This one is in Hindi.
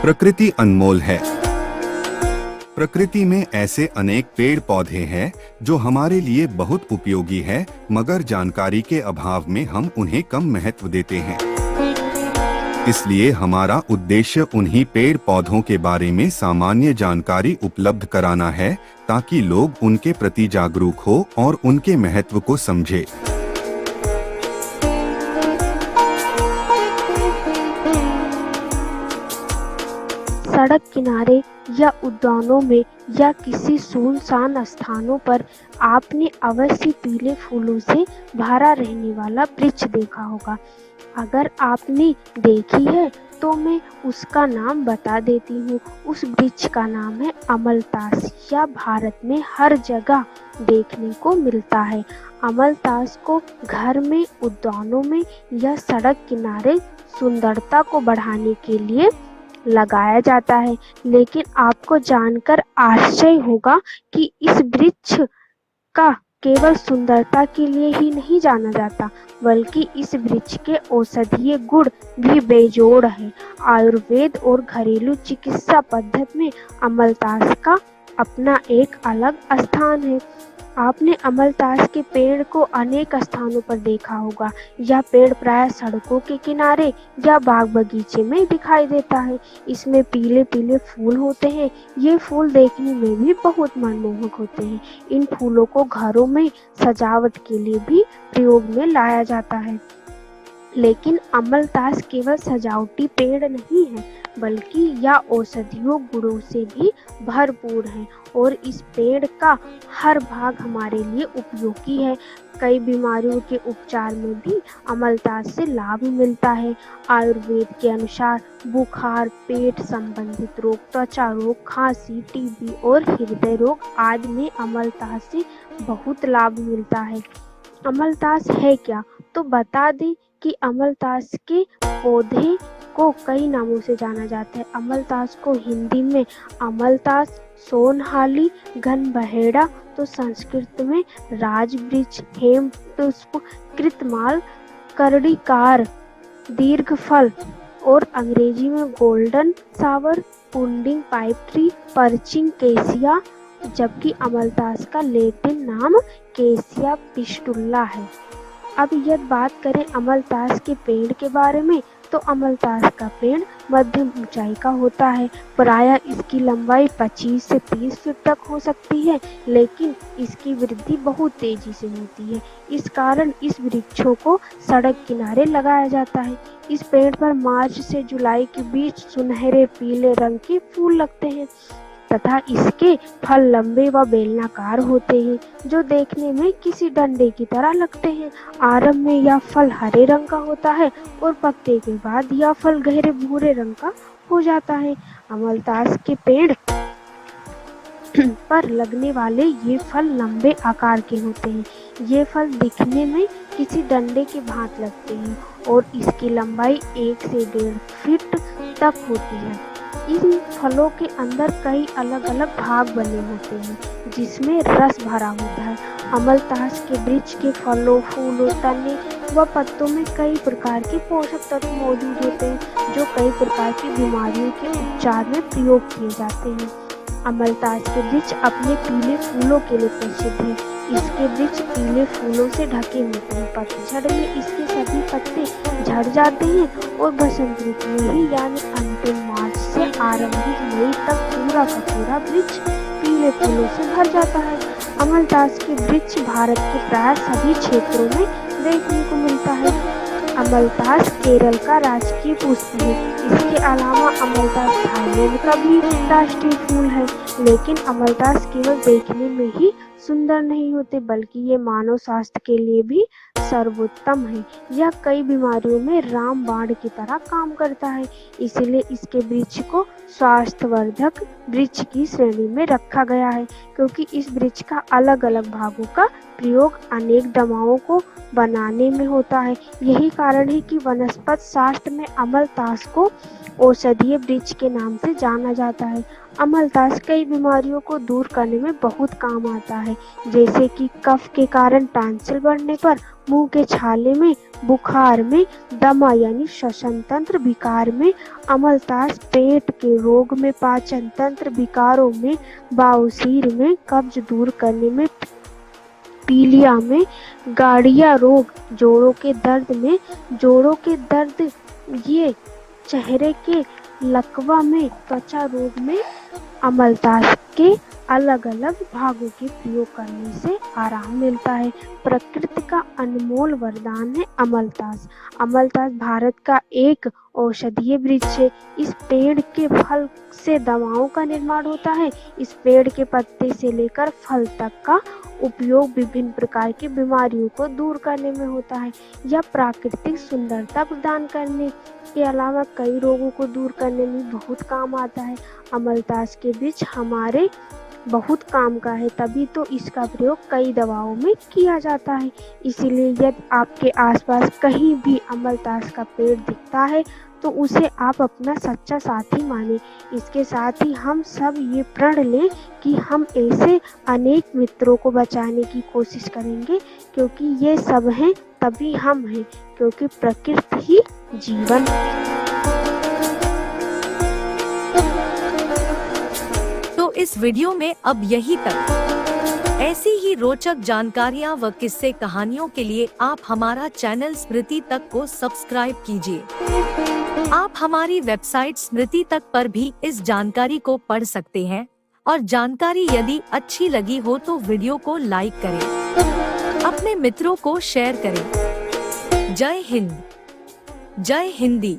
प्रकृति अनमोल है। प्रकृति में ऐसे अनेक पेड़ पौधे हैं जो हमारे लिए बहुत उपयोगी है, मगर जानकारी के अभाव में हम उन्हें कम महत्व देते हैं। इसलिए हमारा उद्देश्य उन्हीं पेड़ पौधों के बारे में सामान्य जानकारी उपलब्ध कराना है, ताकि लोग उनके प्रति जागरूक हो और उनके महत्व को समझे। सड़क किनारे या उद्यानों में या किसी सुनसान स्थानों पर आपने अवश्य पीले फूलों से भरा रहने वाला वृक्ष देखा होगा। अगर आपने देखी है तो मैं उसका नाम बता देती हूँ। उस वृक्ष का नाम है अमलतास, या भारत में हर जगह देखने को मिलता है। अमलतास को घर में, उद्यानों में या सड़क किनारे सुंदरता को बढ़ाने के लिए लगाया जाता है। लेकिन आपको जानकर आश्चर्य होगा कि इस वृक्ष का केवल सुंदरता के लिए ही नहीं जाना जाता, बल्कि इस वृक्ष के औषधीय गुण भी बेजोड़ है। आयुर्वेद और घरेलू चिकित्सा पद्धति में अमलतास का अपना एक अलग स्थान है। आपने अमलतास के पेड़ को अनेक स्थानों पर देखा होगा। यह पेड़ प्रायः सड़कों के किनारे या बाग बगीचे में दिखाई देता है। इसमें पीले पीले फूल होते हैं। ये फूल देखने में भी बहुत मनमोहक होते हैं। इन फूलों को घरों में सजावट के लिए भी प्रयोग में लाया जाता है। लेकिन अमलतास केवल सजावटी पेड़ नहीं है, बल्कि यह औषधीय गुणों से भी भरपूर है और इस पेड़ का हर भाग हमारे लिए उपयोगी है। कई बीमारियों के उपचार में भी अमलतास से लाभ मिलता है। आयुर्वेद के अनुसार बुखार, पेट संबंधित रोग, त्वचा रोग, खांसी, टीबी और हृदय रोग आदि में अमलतास से बहुत लाभ मिलता है। अमलतास है क्या, तो बता दें कि अमलतास के पौधे को कई नामों से जाना जाता है। अमलतास को हिंदी में अमलतास, सोनहाली, घनबहेड़ा, तो संस्कृत में राजवृक्ष, हेमपुष्प, कृतमाल, करड़ीकार, दीर्घफल और अंग्रेजी में गोल्डन सावर, पुडिंग पाइप ट्री, पर्चिंग केसिया, जबकि अमलतास का लैटिन नाम केसिया पिस्टुला है। अब यदि बात करें अमलतास के पेड़ के बारे में, तो अमलतास का पेड़ मध्यम ऊंचाई का होता है। प्रायः इसकी लंबाई 25 से 30 फीट तक हो सकती है, लेकिन इसकी वृद्धि बहुत तेजी से होती है। इस कारण इस वृक्षों को सड़क किनारे लगाया जाता है। इस पेड़ पर मार्च से जुलाई के बीच सुनहरे पीले रंग के फूल लगते हैं तथा इसके फल लंबे व बेलनाकार होते हैं, जो देखने में किसी डंडे की तरह लगते हैं। आरंभ में यह फल हरे रंग का होता है और पकने के बाद यह फल गहरे भूरे रंग का हो जाता है। अमलतास के पेड़ पर लगने वाले ये फल लंबे आकार के होते हैं। ये फल दिखने में किसी डंडे के भांति लगते हैं और इसकी लंबाई 1 से 1.5 फीट तक होती है। इन फलों के अंदर कई अलग अलग भाग बने होते हैं, जिसमें रस भरा होता है। अमलतास के वृक्ष के फलों, फूलों, तने व पत्तों में कई प्रकार के पोषक तत्व मौजूद होते हैं, जो कई प्रकार की बीमारियों के उपचार में प्रयोग किए जाते हैं। अमलतास के वृक्ष अपने पीले फूलों के लिए प्रसिद्ध है। इसके वृक्ष पीले फूलों से ढके होते हैं। पतझड़ में इसके सभी पत्ते झड़ जाते हैं और बसंत ऋतु में ही, यानी अंतिम मार्च से आरंभिक मई तक पूरा का पूरा वृक्ष पीले फूलों से भर जाता है। अमलतास के वृक्ष भारत के प्राय सभी क्षेत्रों में देखने को मिलता है। अमलतास केरल का राजकीय पुष्प है। इसके अलावा अमलतास थाईलैंड का भी राष्ट्रीय फूल है। लेकिन अमलतास केवल देखने में ही सुंदर नहीं होते, बल्कि ये मानव स्वास्थ्य के लिए भी सर्वोत्तम है। यह कई बीमारियों में रामबाण की तरह काम करता है। इसलिए इसके वृक्ष को स्वास्थ्यवर्धक वृक्ष की श्रेणी में रखा गया है, क्योंकि इस वृक्ष का अलग अलग भागों का प्रयोग अनेक दवाओं को बनाने में होता है। यही कारण है कि वनस्पति शास्त्र में अमलतास को औषधीय वृक्ष के नाम से जाना जाता है। अमलतास कई बीमारियों को दूर करने में बहुत काम आता है, जैसे कि कफ के कारण टॉन्सिल बढ़ने पर, मुंह के छाले में, बुखार में, दमा यानी श्वसन तंत्र विकार में, अमलतास पेट के रोग में, पाचन तंत्र विकारों में, बवासीर में, कब्ज दूर करने में, पीलिया में, गाड़िया रोग, जोड़ों के दर्द में, जोड़ों के दर्द, ये चेहरे के लकवा में, त्वचा रोग में अमलतास के अलग अलग भागों के प्रयोग करने से आराम मिलता है। प्रकृति का अनमोल वरदान है अमलतास। अमलतास भारत का एक औषधीय वृक्ष है। इस पेड़ के फल से दवाओं का निर्माण होता है। इस पेड़ के पत्ते से लेकर फल तक का उपयोग विभिन्न प्रकार की बीमारियों को दूर करने में होता है। यह प्राकृतिक सुंदरता प्रदान करने के अलावा कई रोगों को दूर करने में बहुत काम आता है। अमलतास के वृक्ष हमारे बहुत काम का है, तभी तो इसका प्रयोग कई दवाओं में किया जाता है। इसीलिए यदि आपके आसपास कहीं भी अमलतास का पेड़ दिखता है तो उसे आप अपना सच्चा साथी माने। इसके साथ ही हम सब ये प्रण लें कि हम ऐसे अनेक मित्रों को बचाने की कोशिश करेंगे, क्योंकि ये सब हैं तभी हम हैं, क्योंकि प्रकृति ही जीवन है। तो इस वीडियो में अब यही तक। ऐसी ही रोचक जानकारियाँ व किस्से कहानियों के लिए आप हमारा चैनल स्मृति तक को सब्सक्राइब कीजिए। आप हमारी वेबसाइट स्मृति तक पर भी इस जानकारी को पढ़ सकते हैं, और जानकारी यदि अच्छी लगी हो तो वीडियो को लाइक करें, अपने मित्रों को शेयर करें। जय हिंद, जय हिंदी।